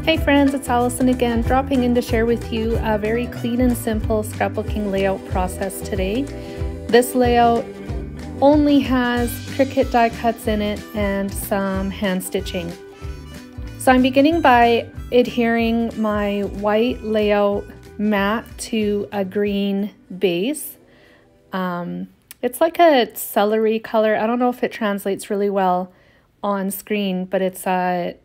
Hey friends, it's Allison again, dropping in to share with you a very clean and simple scrapbooking layout process today. This layout only has Cricut die cuts in it and some hand stitching. So I'm beginning by adhering my white layout mat to a green base. It's like a celery color. I don't know if it translates really well on screen, but it's a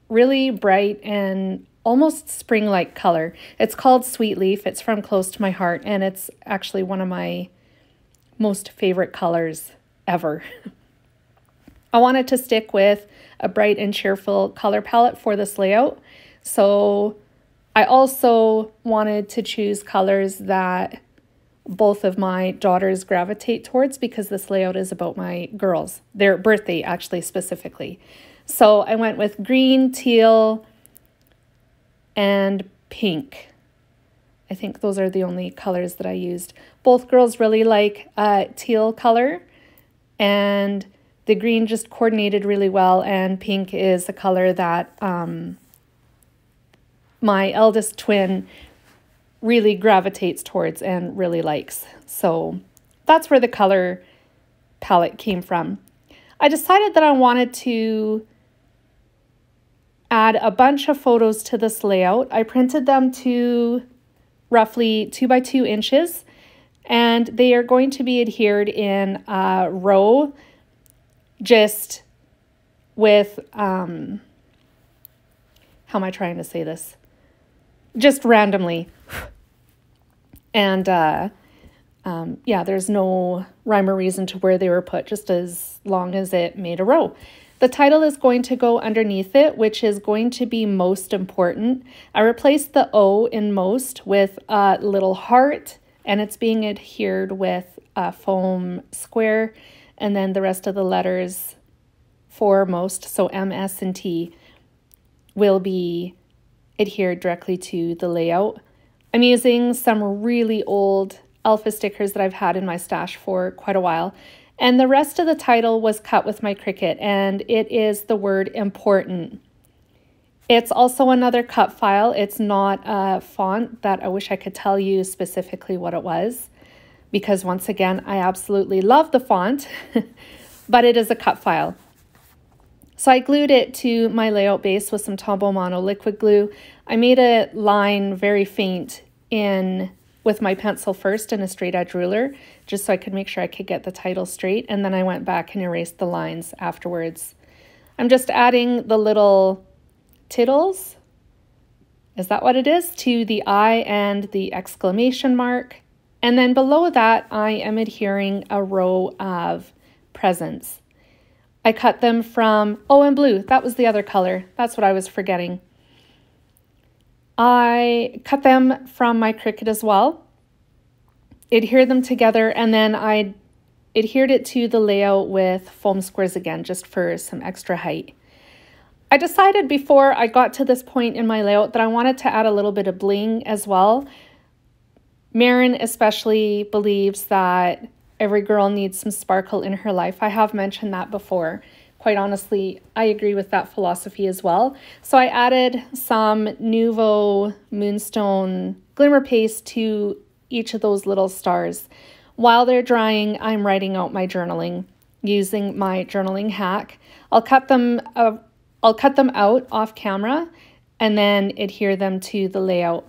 really bright and almost spring-like color. It's called Sweet Leaf. It's from Close to My Heart, and it's actually one of my most favorite colors ever. I wanted to stick with a bright and cheerful color palette for this layout, so I also wanted to choose colors that both of my daughters gravitate towards, because this layout is about my girls, their birthday actually specifically. So I went with green, teal, and pink. I think those are the only colors that I used. Both girls really like teal color, and the green just coordinated really well, and pink is a color that my eldest twin really gravitates towards and really likes. So that's where the color palette came from. I decided that I wanted to add a bunch of photos to this layout. I printed them to roughly 2 by 2 inches, and they are going to be adhered in a row, just with, how am I trying to say this? Just randomly. And yeah, there's no rhyme or reason to where they were put, just as long as it made a row. The title is going to go underneath it, which is going to be most important. I replaced the O in most with a little heart, and it's being adhered with a foam square, and then the rest of the letters for most, so M, S, and T, will be adhered directly to the layout. I'm using some really old alpha stickers that I've had in my stash for quite a while. And the rest of the title was cut with my Cricut, and it is the word important. It's also another cut file. It's not a font that I wish I could tell you specifically what it was, because once again, I absolutely love the font, but it is a cut file. So I glued it to my layout base with some Tombow mono liquid glue. I made a line very faint in with my pencil first and a straight edge ruler, just so I could make sure I could get the title straight, and then I went back and erased the lines afterwards. I'm just adding the little tittles, is that what it is, to the I and the exclamation mark, and then below that I am adhering a row of presents. I cut them from, oh, and blue, that was the other color, that's what I was forgetting. I cut them from my Cricut as well, adhered them together, and then I adhered it to the layout with foam squares again, just for some extra height. I decided before I got to this point in my layout that I wanted to add a little bit of bling as well. Marin especially believes that every girl needs some sparkle in her life. I have mentioned that before. Quite honestly, I agree with that philosophy as well. So I added some Nouveau moonstone glimmer paste to each of those little stars. While they're drying, I'm writing out my journaling using my journaling hack. I'll cut them out off camera and then adhere them to the layout.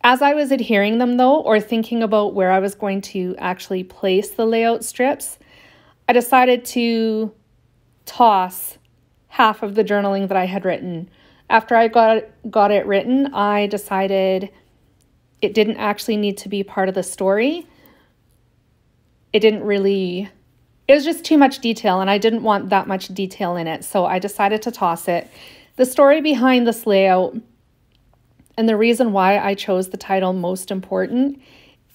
As I was adhering them though, or thinking about where I was going to actually place the layout strips, I decided to toss half of the journaling that I had written. After I got it written, I decided it didn't actually need to be part of the story. It was just too much detail, and I didn't want that much detail in it, so I decided to toss it. The story behind this layout, and the reason why I chose the title Most Important,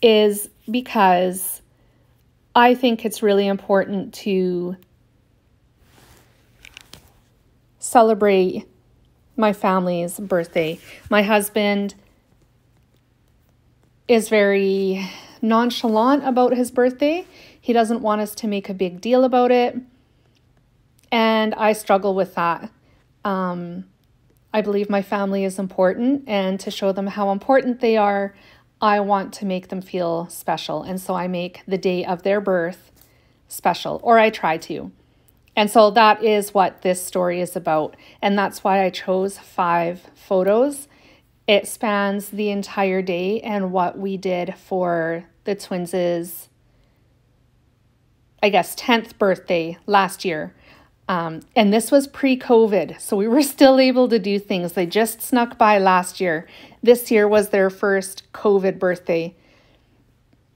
is because I think it's really important to celebrate my family's birthday. My husband is very nonchalant about his birthday. He doesn't want us to make a big deal about it, and I struggle with that. I believe my family is important, and to show them how important they are, I want to make them feel special. And so I make the day of their birth special, or I try to. And so that is what this story is about. And that's why I chose 5 photos. It spans the entire day and what we did for the twins', I guess, 10th birthday last year. And this was pre-COVID, so we were still able to do things. They just snuck by last year. This year was their first COVID birthday.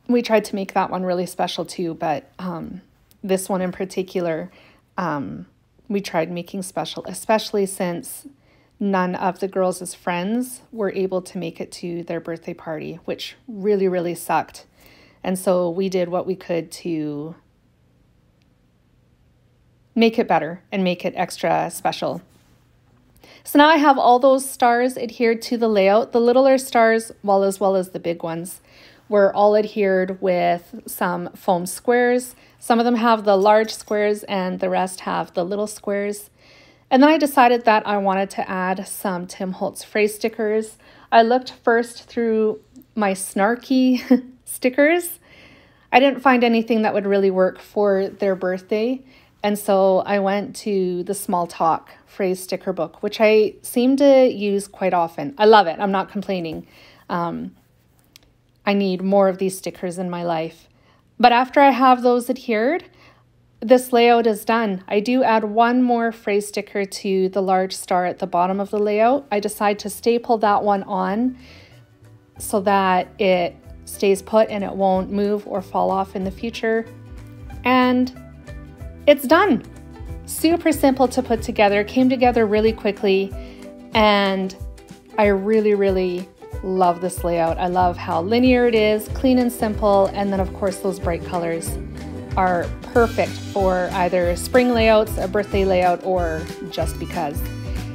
We tried to make that one really special too, but this one in particular, we tried making special, especially since none of the girls' friends were able to make it to their birthday party, which really, really sucked. And so we did what we could to make it better and make it extra special. So now I have all those stars adhered to the layout. The littler stars, as well as the big ones, were all adhered with some foam squares. Some of them have the large squares and the rest have the little squares. And then I decided that I wanted to add some Tim Holtz phrase stickers. I looked first through my snarky stickers. I didn't find anything that would really work for their birthday. And so I went to the Small Talk phrase sticker book, which I seem to use quite often. I love it. I'm not complaining. I need more of these stickers in my life. But after I have those adhered, this layout is done. I do add one more phrase sticker to the large star at the bottom of the layout. I decide to staple that one on so that it stays put and it won't move or fall off in the future. And it's done. Super simple to put together, came together really quickly, and I really, really love this layout. I love how linear it is, clean and simple, and then of course those bright colors are perfect for either spring layouts, a birthday layout, or just because.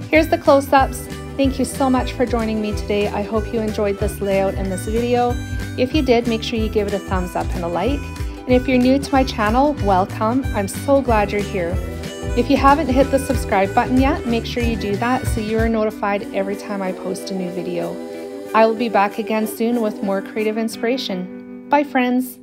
Here's the close-ups. Thank you so much for joining me today. I hope you enjoyed this layout and this video. If you did, make sure you give it a thumbs up and a like. And if you're new to my channel, welcome. I'm so glad you're here. If you haven't hit the subscribe button yet, make sure you do that so you are notified every time I post a new video. I will be back again soon with more creative inspiration. Bye, friends.